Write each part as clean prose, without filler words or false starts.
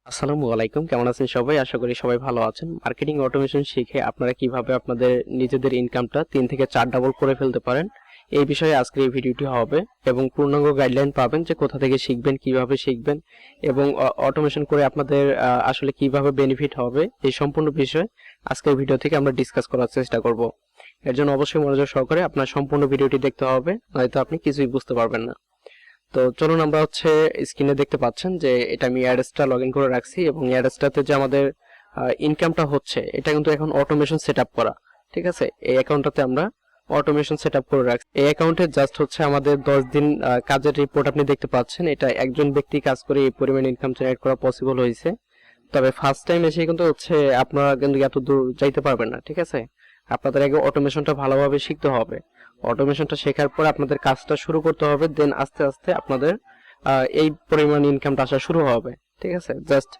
আসসালামু আলাইকুম, কেমন আছেন সবাই? আশা করি সবাই ভালো আছেন। মার্কেটিং অটোমেশন শিখে আপনারা কিভাবে আপনাদের নিজেদের ইনকামটা 3 থেকে 4 ডাবল করে ফেলতে পারেন, এই বিষয়ে আজকের এই ভিডিওটি হবে এবং পূর্ণাঙ্গ গাইডলাইন পাবেন যে কোথা থেকে শিখবেন, কিভাবে শিখবেন এবং অটোমেশন করে আপনাদের আসলে কিভাবে বেনিফিট হবে, এই সম্পূর্ণ বিষয় আজকের ভিডিও থেকে আমরা ডিসকাস করার চেষ্টা করব। এর জন্য অবশ্যই মনোযোগ সহকারে আপনার সম্পূর্ণ ভিডিওটি দেখতে হবে, নয়তো আপনি কিছুই বুঝতে পারবেন না। তো চলুন, আমরা স্ক্রিনে দেখতে পাচ্ছেন যে এটা আমি অ্যাড্রেসটা লগ ইন করে রাখছি এবং অ্যাড্রেসটাতে যে আমাদের ইনকামটা হচ্ছে এটা কিন্তু এখন অটোমেশন সেট আপ করা। ঠিক আছে, এই অ্যাকাউন্টটাতে আমরা অটোমেশন সেট আপ করে রাখছি। এই অ্যাকাউন্টে জাস্ট আমাদের 10 দিন কাজের রিপোর্ট আপনি দেখতে পাচ্ছেন। এটা একজন ব্যক্তি কাজ করে এই পরিমাণ ইনকাম জেনারেট করা পসিবল হয়েছে। তবে ফার্স্ট টাইম এসে কিন্তু আপনারা কিন্তু এত দূর যাইতে পারবেন না। ঠিক আছে, আপনাদের আগে অটোমেশনটা ভালোভাবে শিখতে হবে। অটোমেশনটা শেখার পর আপনাদের কাজটা শুরু করতে হবে, দেন আস্তে আস্তে আপনাদের এই পরিমাণ ইনকামটা আসা শুরু হবে। ঠিক আছে, জাস্ট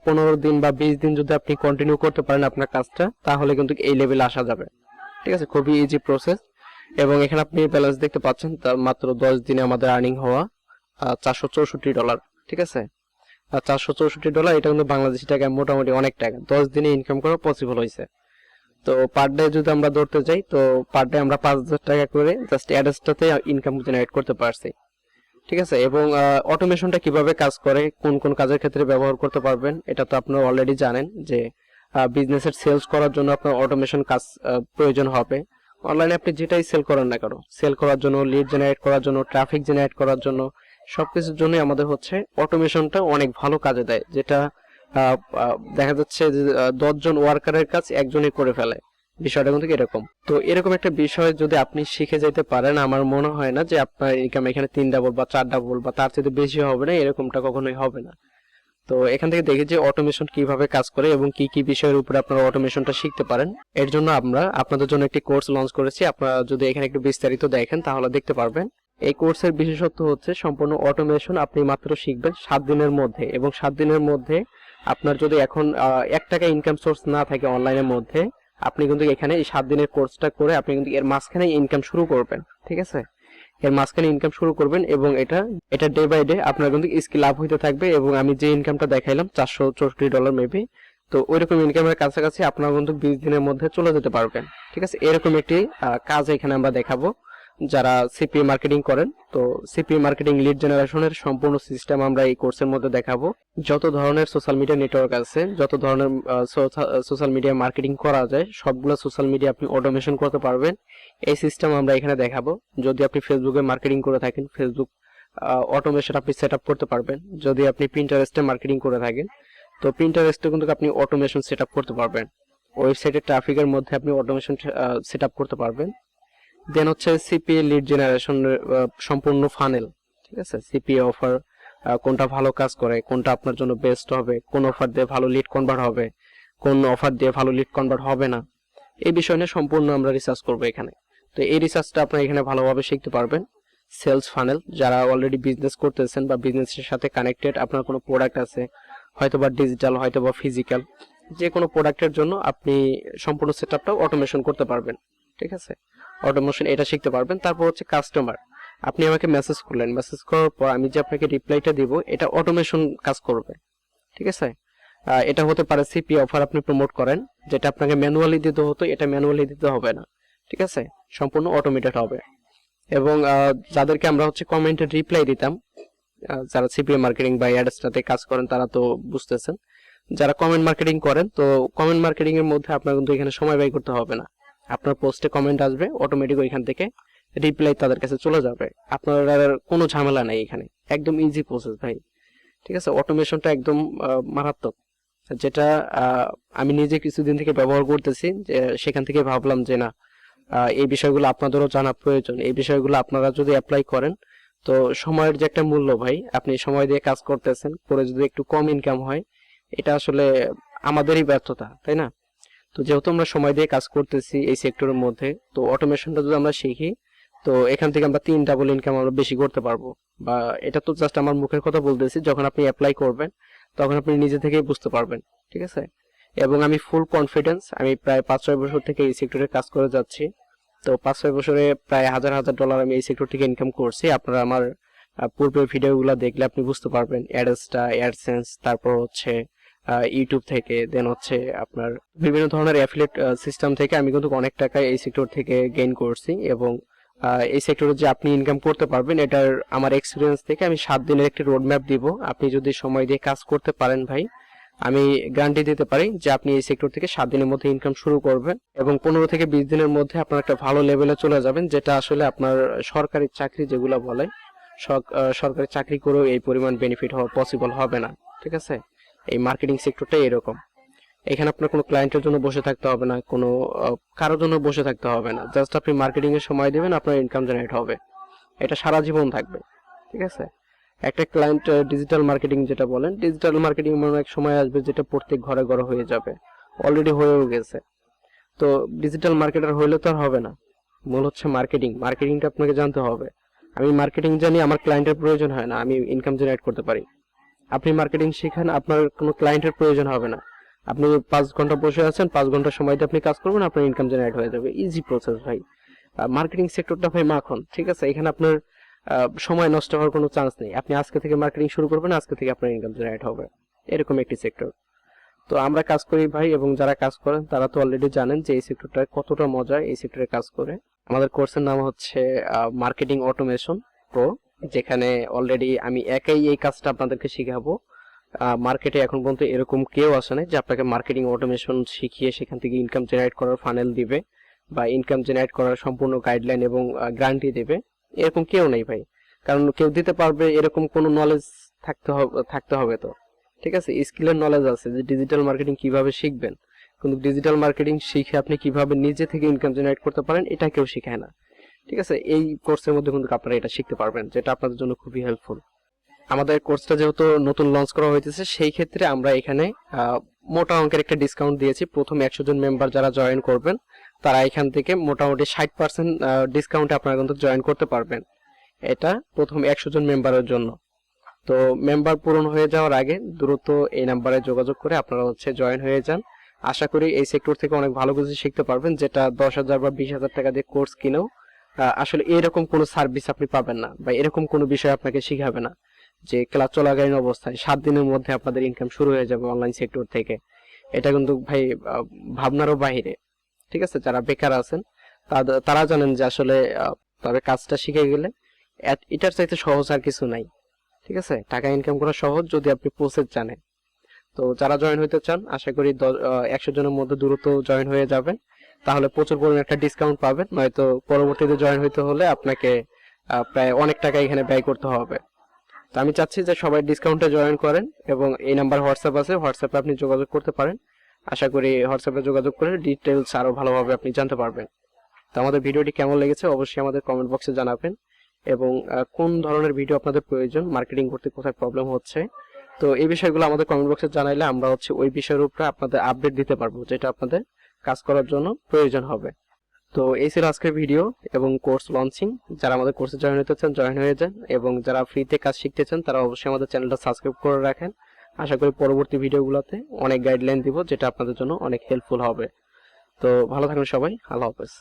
15 দিন বা 20 দিন যদি আপনি কন্টিনিউ করতে পারেন আপনার কাজটা, তাহলে কিন্তু এই লেভেলে আসা যাবে। ঠিক আছে, খুবই ইজি প্রসেস। এবং এখানে আপনি ব্যালেন্স দেখতে পাচ্ছেন, মাত্র 10 দিনে আমাদের আর্নিং হওয়া $464। ঠিক আছে, $464 এটা কিন্তু বাংলাদেশি টাকায় মোটামুটি অনেক টাকা। 10 দিনে ইনকাম করা পসিবল হয়েছে। তো পার ডে যদি আমরা ধরতে যাই, তো পার ডে আমরা 5,000 টাকা করে জাস্ট অ্যাড্রেসটাতে ইনকাম জেনারেট করতে পারছি। ঠিক আছে, এবং অটোমেশনটা কিভাবে কাজ করে, কোন কোন কাজের ক্ষেত্রে ব্যবহার করতে পারবেন, এটা তো আপনারা অলরেডি জানেন যে বিজনেসের সেলস করার জন্য আপনার অটোমেশন কাজ প্রয়োজন হবে। অনলাইনে আপনি যেটাই সেল করেন না কেন, সেল করার জন্য, লিড জেনারেট করার জন্য, ট্রাফিক জেনারেট করার জন্য, সবকিছুর জন্য আমাদের অটোমেশনটা অনেক ভালো কাজে দেয়। যেটা দেখা যাচ্ছে যে 10 জন ওয়ার্কারের কাজ একজনই করে ফেলে। বিষয়টা কিন্তু এরকম। তো এরকম একটা বিষয় যদি আপনি শিখে যেতে পারেন, আমার মনে হয় না যে আপনার ইনকাম এখানে 3 ডাবল বা 4 ডাবল বা তার চেয়ে বেশি হবে না, এরকমটা কখনোই হবে না। তো এখান থেকে দেখি যে অটোমেশন কিভাবে কাজ করে এবং কি কি বিষয়ের উপরে আপনারা অটোমেশনটা শিখতে পারেন। এর জন্য আমরা আপনাদের জন্য একটি কোর্স লঞ্চ করেছি। আপনারা যদি এখানে একটু বিস্তারিত দেখেন তাহলে দেখতে পারবেন। এই কোর্সের বিশেষত্ব সম্পূর্ণ অটোমেশন আপনি মাত্র শিখবেন 7 দিনের মধ্যে, এবং 7 দিনের মধ্যে আপনার যদি এখন 1 টাকা ইনকাম সোর্স না থাকে অনলাইনের মধ্যে, আপনি কিন্তু এখানে এই 7 দিনের কোর্সটা করে আপনি কিন্তু এর মাঝখানে ইনকাম শুরু করবেন। ঠিক আছে, এর মাঝখানে ইনকাম শুরু করবেন এবং এটা ডে বাই ডে আপনার কিন্তু স্কিল আপ হইতে থাকবে। এবং আমি যে ইনকামটা দেখাইলাম $464 মেবি, তো ওইরকম ইনকামের কাছাকাছি আপনারা কিন্তু 20 দিনের মধ্যে চলে যেতে পারবেন। ঠিক আছে, এরকম একটি কাজ এখানে আমরা দেখাবো। যারা সিপি মার্কেটিং করেন, তো সিপি মার্কেটিং লিড জেনারেশনের সম্পূর্ণ সিস্টেম আমরা এই কোর্সের মধ্যে দেখাবো। যত ধরনের সোশ্যাল মিডিয়া নেটওয়ার্ক আছে, যত ধরনের সোশ্যাল মিডিয়া মার্কেটিং করা যায়, সবগুলো সোশ্যাল মিডিয়া আপনি অটোমেশন করতে পারবেন, এই সিস্টেম আমরা এখানে দেখাবো। যদি আপনি ফেসবুকে মার্কেটিং করে থাকেন, ফেসবুক অটোমেশন আপনি সেট আপ করতে পারবেন। যদি আপনি প্রিন্টারেস্টে মার্কেটিং করে থাকেন, তো প্রিন্টারেস্টে কিন্তু আপনি অটোমেশন সেট আপ করতে পারবেন। ওয়েবসাইটের ট্রাফিকের মধ্যে আপনি অটোমেশন সেট আপ করতে পারবেন। দেন সিপিএ লিড জেনারেশন সম্পূর্ণ ফানেল। ঠিক আছে, সিপিএ অফার কোনটা ভালো কাজ করে, কোনটা আপনার জন্য বেস্ট হবে, কোন অফার দিয়ে ভালো লিড কনভার্ট হবে, কোন অফার দিয়ে ভালো লিড কনভার্ট হবে না, এই বিষয় নিয়ে সম্পূর্ণ আমরা রিসার্চ করব এখানে। তো এই রিসার্চটা আপনারা এখানে ভালোভাবে শিখতে পারবেন। সেলস ফানেল, যারা অলরেডি বিজনেস করতেছেন বা বিজনেসের সাথে কানেক্টেড, আপনার কোনো প্রোডাক্ট আছে, হয়তো বা ডিজিটাল, হয়তো বা ফিজিক্যাল, যে কোনো প্রোডাক্টের জন্য আপনি সম্পূর্ণ সেটআপটা অটোমেশন করতে পারবেন। ঠিক আছে, অটোমেশন এটা শিখতে পারবেন। তারপর কাস্টমার, আপনি আমাকে মেসেজ করলেন, মেসেজ করার পর আমি যে আপনাকে রিপ্লাইটা দিব, এটা অটোমেশন কাজ করবে। ঠিক আছে, এটা হতে পারে সিপি অফার আপনি প্রমোট করেন, যেটা আপনাকে ম্যানুয়ালি দিতে হতো, এটা ম্যানুয়ালি দিতে হবে না। ঠিক আছে, সম্পূর্ণ অটোমেটেড হবে। এবং যাদেরকে আমরা কমেন্টে রিপ্লাই দিতাম, যারা সিপিএ মার্কেটিং বা অ্যাডসটাতে কাজ করেন তারা তো বুঝতেছেন। যারা কমেন্ট মার্কেটিং করেন, তো কমেন্ট মার্কেটিং এর মধ্যে আপনার কিন্তু এখানে সময় ব্যয় করতে হবে না। আপনার পোস্টে কমেন্ট আসবে, অটোমেটিক ওইখান থেকে রিপ্লাই তাদের কাছে চলে যাবে। আপনার কোনো ঝামেলা নাই এখানে, একদম ইজি প্রসেস ভাই। ঠিক আছে, অটোমেশনটা একদম মারাত্মক। যেটা আমি নিজে কিছুদিন থেকে ব্যবহার করতেছি, যে সেখান থেকে ভাবলাম যে না, এই বিষয়গুলো আপনাদেরও জানা প্রয়োজন। এই বিষয়গুলো আপনারা যদি অ্যাপ্লাই করেন, তো সময়ের যে একটা মূল্য ভাই, আপনি সময় দিয়ে কাজ করতেছেন, করে যদি একটু কম ইনকাম হয়, এটা আসলে আমাদেরই ব্যর্থতা, তাই না? তো যেহেতু আমরা সময় দিয়ে কাজ করতেছি এই সেক্টরের মধ্যে, তো অটোমেশনটা যদি আমরা শিখি, তো এখান থেকে আমরা 3 ডাবল ইনকাম আমরা বেশি করতে পারবো। বা এটা তো জাস্ট আমার মুখের কথা বলতেছি, যখন আপনি অ্যাপ্লাই করবেন তখন আপনি নিজে থেকেই বুঝতে পারবেন। ঠিক আছে, এবং আমি ফুল কনফিডেন্স, আমি প্রায় 5-6 বছর থেকে এই সেক্টরে কাজ করে যাচ্ছি। তো 5-6 বছরে প্রায় হাজার হাজার ডলার আমি এই সেক্টর থেকে ইনকাম করছি। আপনারা আমার পূর্বের ভিডিওগুলো দেখলে আপনি বুঝতে পারবেন। অ্যাডস্টা, অ্যাডসেন্স, তারপর হচ্ছে ইউটিউব থেকে, দেন হচ্ছে আপনার বিভিন্ন ধরনের অ্যাফিলিয়েট সিস্টেম থেকে আমি কিন্তু অনেক টাকা এই সেক্টর থেকে গেইন করছি। এবং এই সেক্টরে যে আপনি ইনকাম করতে পারবেন, এটার আমার এক্সপিরিয়েন্স থেকে আমি 7 দিনের একটি রোড ম্যাপ দিব। আপনি যদি সময় দিয়ে কাজ করতে পারেন ভাই, আমি গ্যারান্টি দিতে পারি যে আপনি এই সেক্টর থেকে 7 দিনের মধ্যে ইনকাম শুরু করবেন এবং 15 থেকে 20 দিনের মধ্যে আপনার একটা ভালো লেভেলে চলে যাবেন, যেটা আসলে আপনার সরকারি চাকরি যেগুলো বলে, সরকারি চাকরি করেও এই পরিমাণ বেনিফিট হওয়া পসিবল হবে না। ঠিক আছে, এই মার্কেটিং সেক্টরটা এরকম। এখানে আপনার কোনো ক্লায়েন্টের জন্য বসে থাকতে হবে না, কোনো কারোর জন্য বসে থাকতে হবে না। জাস্ট আপনি মার্কেটিং এর সময় দিবেন, আপনার ইনকাম জেনারেট হবে। এটা সারা জীবন থাকবে। ঠিক আছে, একটা ক্লায়েন্ট ডিজিটাল মার্কেটিং যেটা বলেন, ডিজিটাল মার্কেটিং এমন এক সময় আসবে যেটা প্রত্যেক ঘরে ঘরে হয়ে যাবে, অলরেডি হয়েও গেছে। তো ডিজিটাল মার্কেটার হইলে তো আর হবে না, মূল হচ্ছে মার্কেটিংটা আপনাকে জানতে হবে। আমি মার্কেটিং জানি, আমার ক্লায়েন্টের প্রয়োজন হয় না, আমি ইনকাম জেনারেট করতে পারি। আপনি মার্কেটিং শিখেন, আপনার কোনো ক্লায়েন্টের প্রয়োজন হবে না। আপনি 5 ঘন্টা বসে আছেন, 5 ঘন্টা সময় দিয়ে আপনি কাজ করবেন, আপনার ইনকাম জেনারেট হয়ে যাবে। ইজি প্রসেস ভাই। মার্কেটিং সেক্টরটা ভাই মাখন। ঠিক আছে, এখানে আপনার সময় নষ্ট হওয়ার কোনো চান্স নেই। আপনি আজকে থেকে মার্কেটিং শুরু করবেন, আজকে থেকে আপনার ইনকাম জেনারেট হবে, এরকম একটি সেক্টর। তো আমরা কাজ করি ভাই, এবং যারা কাজ করেন তারা তো অলরেডি জানেন যে এই সেক্টরটা কতটা মজা, এই সেক্টরে কাজ করে। আমাদের কোর্সের নাম হচ্ছে মার্কেটিং অটোমেশন প্রো, যেখানে অলরেডি আমি একাই এই কাজটা আপনাদেরকে শিখাবো। মার্কেটে এখন পর্যন্ত এরকম কেউ আসে না যে আপনাকে মার্কেটিং অটোমেশন শিখিয়ে সেখান থেকে ইনকাম জেনারেট করার ফানেল দিবে বা ইনকাম জেনারেট করার সম্পূর্ণ গাইডলাইন এবং গ্যারান্টি দেবে, এরকম কেউ নেই ভাই। কারণ কেউ দিতে পারবে এরকম কোনো নলেজ থাকতে হবে তো। ঠিক আছে, স্কিলের নলেজ আছে যে ডিজিটাল মার্কেটিং কিভাবে শিখবেন, কিন্তু ডিজিটাল মার্কেটিং শিখে আপনি কিভাবে নিজে থেকে ইনকাম জেনারেট করতে পারেন এটা কেউ শেখায় না। ঠিক আছে, এই কোর্সের মধ্যে কিন্তু আপনারা এটা শিখতে পারবেন, যেটা আপনাদের জন্য খুবই হেল্পফুল। আমাদের কোর্সটা যেহেতু নতুন লঞ্চ করা হয়েছে, সেই ক্ষেত্রে আমরা এখানে মোটা অঙ্কের একটা ডিসকাউন্ট দিয়েছি। প্রথম 100 জন মেম্বার যারা জয়েন করবেন, তারা এখান থেকে মোটামুটি 60% ডিসকাউন্টে আপনারা কিন্তু জয়েন করতে পারবেন। এটা প্রথম 100 জন মেম্বারের জন্য। তো মেম্বার পূরণ হয়ে যাওয়ার আগে দ্রুত এই নাম্বারে যোগাযোগ করে আপনারা হচ্ছে জয়েন হয়ে যান। আশা করি এই সেক্টর থেকে অনেক ভালো কিছু শিখতে পারবেন, যেটা 10,000 বা 20,000 টাকা দিয়ে কোর্স কিনেও আসলে এরকম কোনো সার্ভিস আপনি পাবেন না, বা এরকম কোনো বিষয় আপনাকে শিখাবে না যে ক্লাস চলাকালীন অবস্থায় 7 দিনের মধ্যে আপনাদের ইনকাম শুরু হয়ে যাবে অনলাইন সেক্টর থেকে। এটা কিন্তু ভাই ভাবনারও বাহিরে। ঠিক আছে, যারা বেকার আছেন তারা জানেন যে আসলে তবে কাজটা শিখে গেলে এটার চাইতে সহজ আর কিছু নাই। ঠিক আছে, টাকা ইনকাম করা সহজ যদি আপনি প্রসেস জানেন। তো যারা জয়েন হতে চান, আশা করি 100 জনের মধ্যে দ্রুত জয়েন হয়ে যাবেন, তাহলে প্রচুর পরিমাণে একটা ডিসকাউন্ট পাবেন। নয়তো পরবর্তীতে জয়েন হতে হলে আপনাকে প্রায় অনেক টাকা এখানে ব্যয় করতে হবে। তো আমি চাচ্ছি যে সবাই ডিসকাউন্টে জয়েন করেন, এবং এই নাম্বার হোয়াটসঅ্যাপ আছে, হোয়াটসঅ্যাপে আপনি যোগাযোগ করতে পারেন। আশা করি হোয়াটসঅ্যাপে যোগাযোগ করে ডিটেলস আরো ভালোভাবে আপনি জানতে পারবেন। তো আমাদের ভিডিওটি কেমন লেগেছে অবশ্যই আমাদের কমেন্ট বক্সে জানাবেন, এবং কোন ধরনের ভিডিও আপনাদের প্রয়োজন, মার্কেটিং করতে কোথায় প্রবলেম হচ্ছে, তো এই বিষয়গুলো আমাদের কমেন্ট বক্সে জানাইলে আমরা হচ্ছে ওই বিষয়ের উপরে আপনাদের আপডেট দিতে পারবো, যেটা আপনাদের কাজ করার জন্য প্রয়োজন হবে। তো এই ছিল আজকের ভিডিও এবং কোর্স লঞ্চিং। যারা আমাদের কোর্সে জয়েন হতে চান জয়েন হয়ে যান, এবং যারা ফ্রিতে কাজ শিখতে চান তারা অবশ্যই আমাদের চ্যানেলটা সাবস্ক্রাইব করে রাখেন। আশা করি পরবর্তী ভিডিওগুলোতে অনেক গাইডলাইন দিব, যেটা আপনাদের জন্য অনেক হেল্পফুল হবে। তো ভালো থাকুন সবাই, আল্লাহ হাফেজ।